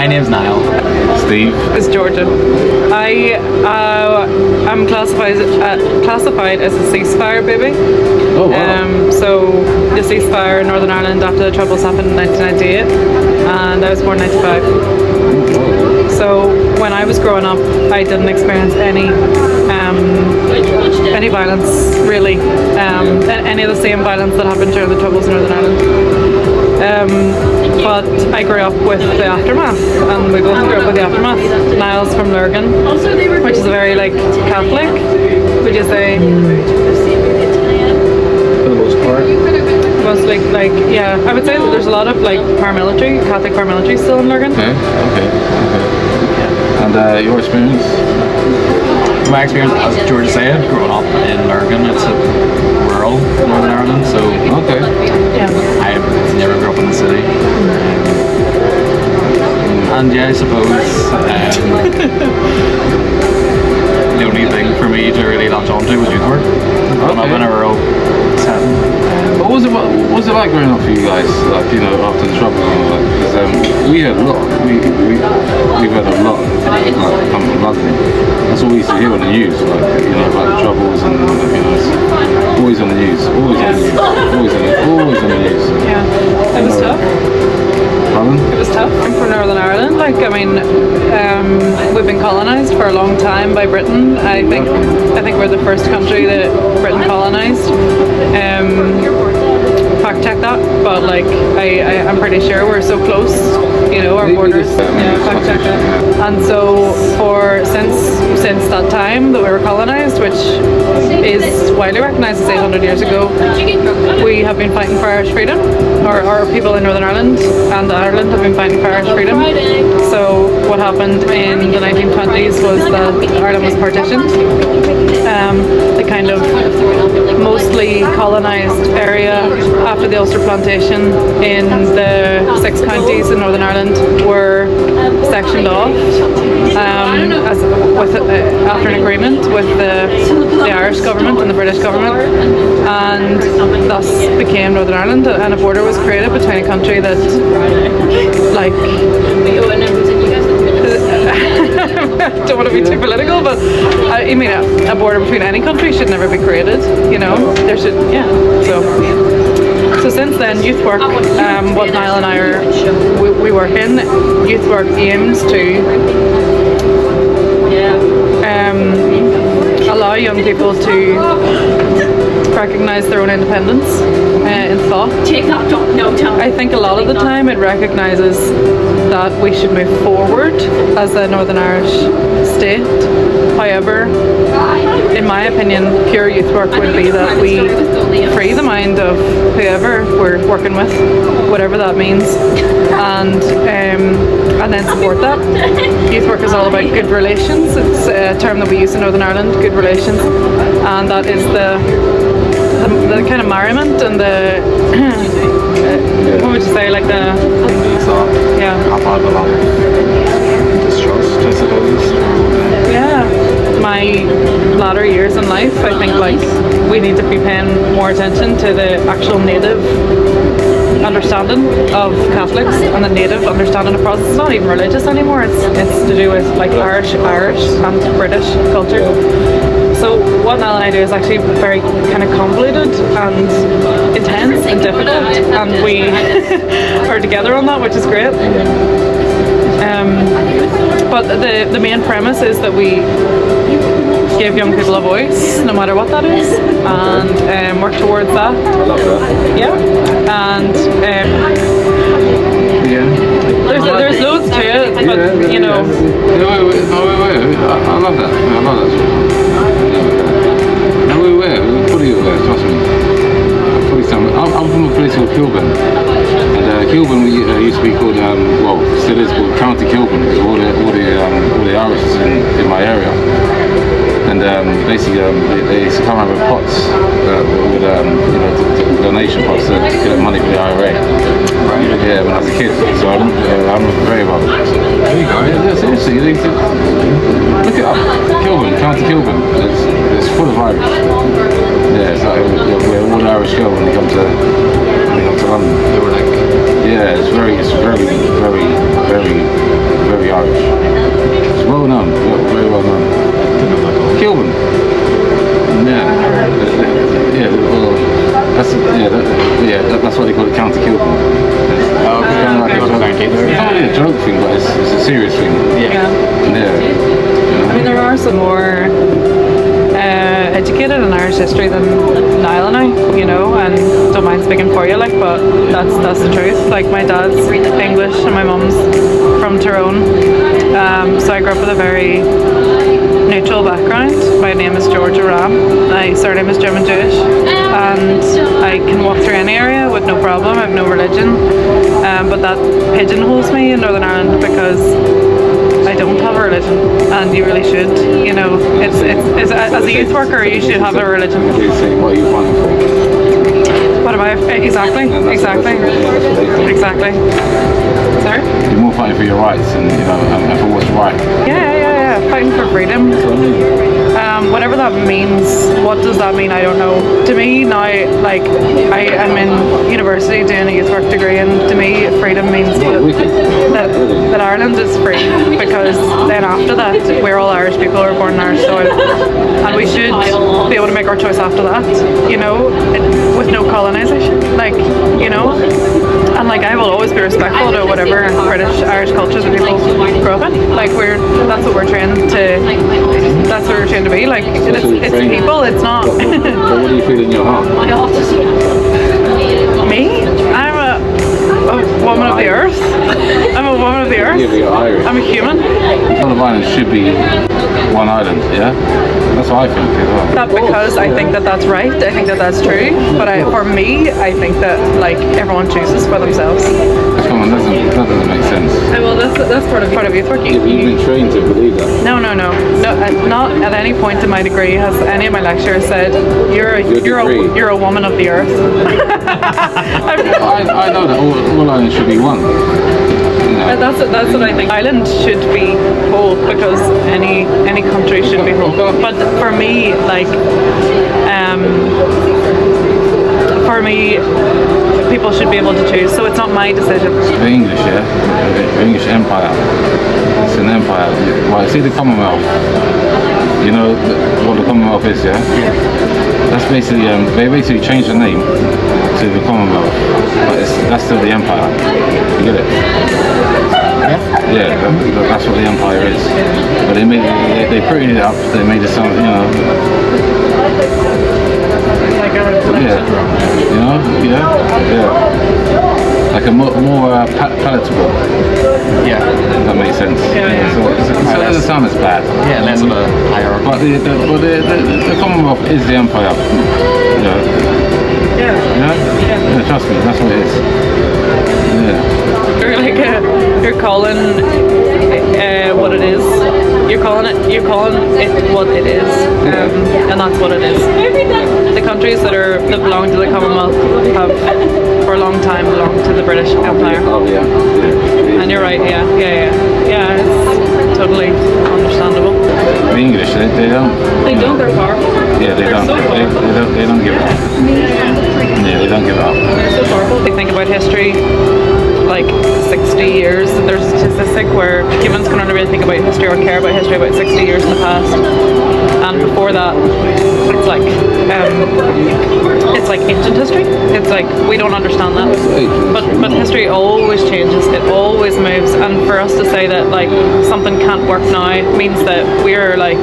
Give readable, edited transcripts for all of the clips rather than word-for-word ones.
My name's Niall. Steve. It's Georgia. I am classified as a ceasefire baby. Oh wow. So the ceasefire in Northern Ireland after the Troubles happened in 1998, and I was born in 95. So when I was growing up, I didn't experience any violence really, any of the same violence that happened during the Troubles in Northern Ireland. But I grew up with the aftermath, and we both grew up with the aftermath. Niall's from Lurgan, which is very Catholic, would you say? For the most part. Mostly yeah, I would say that there's a lot of paramilitary, Catholic paramilitary still in Lurgan. Okay. And your experience? My experience, as Georgia said, growing up in Lurgan, it's a rural Northern Ireland, so Okay. Yeah. I never grew up in the city. And yeah, I suppose the only thing for me to really latch onto was youth work. Growing up in a rural setting. What was it like growing up for you guys? After the trouble, because we heard a lot. We've heard a lot come from London. That's what we used to hear on the news, about the troubles, and it's always on the news, always on the news, always on the news. Yeah, it was tough. Pardon? It was tough for Northern Ireland. We've been colonised for a long time by Britain. I think we're the first country that Britain colonised. Fact check that, but I'm pretty sure we're so close. Our borders. Yeah, fact check that. And so since that time that we were colonised, which is widely recognised as 800 years ago, we have been fighting for Irish freedom, or people in Northern Ireland and Ireland have been fighting for Irish freedom. So what happened in the 1920s was that Ireland was partitioned. The kind of mostly colonised area after the Ulster Plantation in the 6 counties in Northern Ireland were sectioned off after an agreement with the Irish government and the British government, and thus became Northern Ireland, and a border was created between a country that I don't want to be too political, but I mean a border between any country should never be created. There should, yeah. So since then, youth work, what Niall and I we work in, youth work aims to allow young people to recognise their own independence in thought. I think a lot of the time it recognises that we should move forward as a Northern Irish state. However, in my opinion, pure youth work would be that we free the mind of whoever we're working with, whatever that means, and then support that. Youth work is all about good relations. It's a term that we use in Northern Ireland, good relations, and that is the kind of merriment and the what would you say, yeah. I've had a lot of distrust, I suppose. Yeah. My latter years in life, I think we need to be paying more attention to the actual native understanding of Catholics and the native understanding of Protestants. It's not even religious anymore. It's to do with Irish and British culture. So what Niall and I do is actually very kind of convoluted and intense and difficult, and we are together on that, which is great. But the main premise is that we give young people a voice, no matter what that is, and work towards that. I love that. Yeah, and there's loads to it, but Wait. I love that. No, we're fully aware, trust me. I'm from a place called Kilburn. And Kilburn used to be called, still is called County Kilburn, because all the Irish is in my area. And basically they used to come out with pots, with donation pots to get money for the IRA. Right. Yeah, when I was a kid, so I'm very well. There you go. Yeah, seriously, look it up. Kilburn, County Kilburn. It's full of Irish. Yeah, it's where all Irish go when they come to London. They were Yeah, it's very very, very Irish. It's well known, very well known. Kilburn. That's what they call it, County Kilburn. Oh, It's kind of like it's not really a joke thing, but it's a serious thing. Yeah. I mean, there are some more educated in Irish history than Niall and I, you know, and don't mind speaking for you, like, but that's the truth. Like, my dad's English and my mum's from Tyrone, so I grew up with a very neutral background. My name is Georgia Ram. My surname is German Jewish, and I can walk through any area with no problem. I have no religion, but that pigeonholes me in Northern Ireland because I don't have a religion, and you really should. You know, it's as a youth worker, you should have a religion. They say, what are you fighting for? What am I? Exactly. Sorry? You're more fighting for your rights and, you know, and for what's right. Yeah. Fighting for freedom. Whatever that means. What does that mean? I don't know. To me now, like, I'm in university doing a youth work degree, and to me, freedom means that Ireland is free, because then after that, we're all Irish people who are born in Irish soil, and we should be able to make our choice after that. You know, with no colonisation. Like, you know. And like, I will always be respectful to whatever British Irish culture that people grow up in. Like, that's what we're trained to be. Like, it's people, it's not. But what do you feel in your heart? Me? I'm a woman of the earth. I'm a woman of the earth. Yeah, but you're Irish. I'm a human. One of Ireland should be one island, yeah? That's what I think as well. Not because I think that that's right. I think that that's true. But for me, I think that, like, everyone chooses for themselves. Come on, that doesn't make sense. Well, that's part of youth work. You've been trained to believe that. No. Not at any point in my degree has any of my lecturers said you're a woman of the earth. I know that all islands should be one. That's what I think. Ireland should be whole, because any country should be whole. But for me, like, people should be able to choose. So it's not my decision. The English, yeah? The English Empire. It's an empire. Well, see the Commonwealth. You know what the Commonwealth is, yeah? That's basically, they basically changed the name to the Commonwealth. But that's still the empire. You get it? Yeah, that's what the empire is. But they prettied it up. They made it sound, you know. Like a more palatable. Yeah. If that makes sense. Yeah. So it doesn't sound as bad. Yeah, less of a hierarchy. But the Commonwealth is the empire. You know? Yeah. Trust me, that's what it is. Yeah. You're calling what it is. You're calling it what it is, and that's what it is. The countries that belong to the Commonwealth have, for a long time, belonged to the British Empire. Oh yeah. And you're right. Yeah. It's totally understandable. The English, they don't. They don't. They're powerful. Yeah, they don't. They don't give up. Yeah, they don't give up. They're so powerful. They think about history. Like 60 years. There's a statistic where humans can only really think about history or care about history about 60 years in the past, and before that, it's like ancient history. It's like we don't understand that. But history always changes. It always moves. And for us to say that like something can't work now means that we're like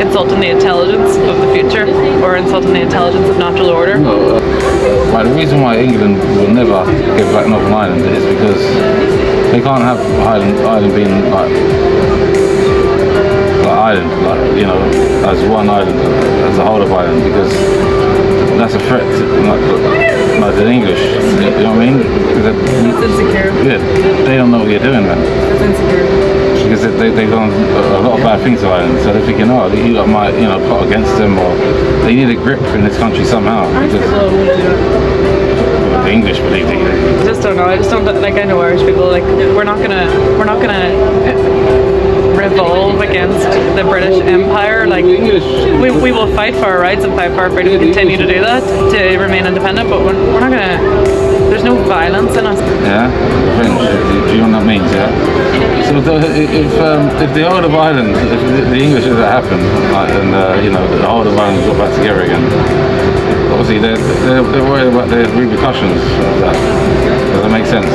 insulting the intelligence of the future, or insulting the intelligence of natural order. No, the reason why England will never give back Northern Ireland is because they can't have Ireland being like Ireland, like, you know, as one island, as a whole of Ireland, because that's a threat to like the English. You know what I mean? It's insecure. Yeah, they don't know what you're doing then. It's insecure. Because they've done a lot of bad things to Ireland, so they're thinking, oh, you lot might, you know, plot against them, or they need a grip in this country somehow. The English believe it. I just don't know. I just don't like. I know Irish people. Like, we're not gonna revolve against the British Empire. Like, we will fight for our rights and fight for our freedom. We continue to do that to remain independent. But we're not gonna There's no violence in it. Yeah, French. Do you know what that means? Yeah. So if the whole of Ireland, if the English as it happened, and you know the whole of Ireland got back together again, obviously they're worried about the repercussions of that. Does that make sense?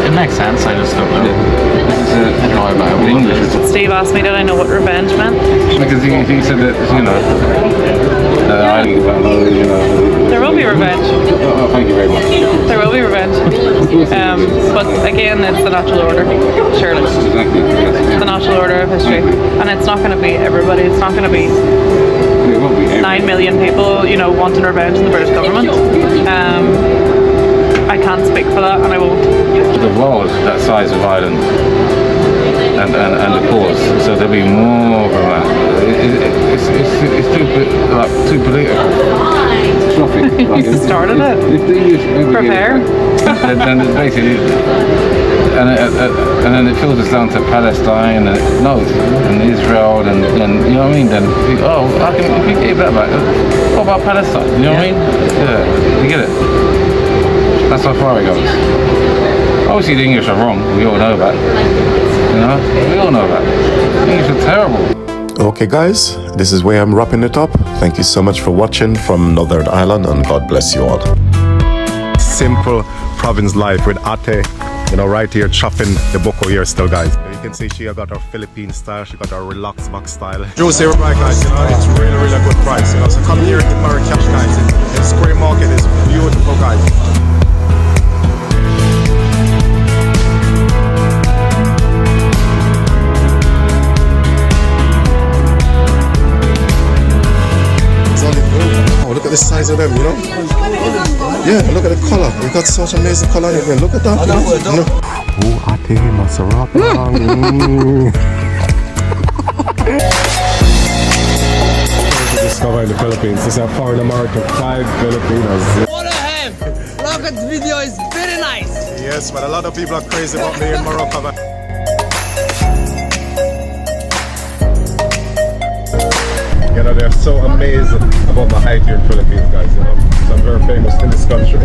It makes sense. I just don't know. I don't know about the English. Steve asked me, did I know what revenge meant? Because he said that, you know, I think about, you know. There will be revenge. Oh, thank you very much. There will be revenge. But again, it's the natural order, surely. Exactly. Yes. It's the natural order of history. And it's not going to be everybody. It's not going to be It won't be 9 million people, you know, wanting revenge in the British government. I can't speak for that, and I won't. The world that size of Ireland and the cause, so there'll be more of that. It's too political. Fluffy. Like, You started it. If the English Prepare. then it's basically, and then it filters down to Palestine and Israel and you know what I mean. Then if we gave that back, what about Palestine? You know what I mean? Yeah, you get it. That's how far it goes. Obviously the English are wrong, we all know that. You know? We all know that. The English are terrible. Okay guys, this is where I'm wrapping it up. Thank you so much for watching from Northern Ireland, and God bless you all. Simple province life with Ate, you know, right here chopping the boko here still, guys. You can see she got her Philippine style, she got her relaxed back style. Juicy right guys, you know, it's really a good price, you know, so come here and get Marrakesh guys. The Square Market is beautiful guys. Oh, look at the size of them, you know? Yeah, look at the color. You got such amazing color in here. Look at that. You know? Oh, Ate Maserati. Discover in the Philippines. This is a foreign American, 5 Filipinos. What a ham! Rocket's video is very nice. Yes, but a lot of people are crazy about me in Morocco. Man. You know, they're so amazed about my height here in Philippines, guys, you know. So I'm very famous in this country.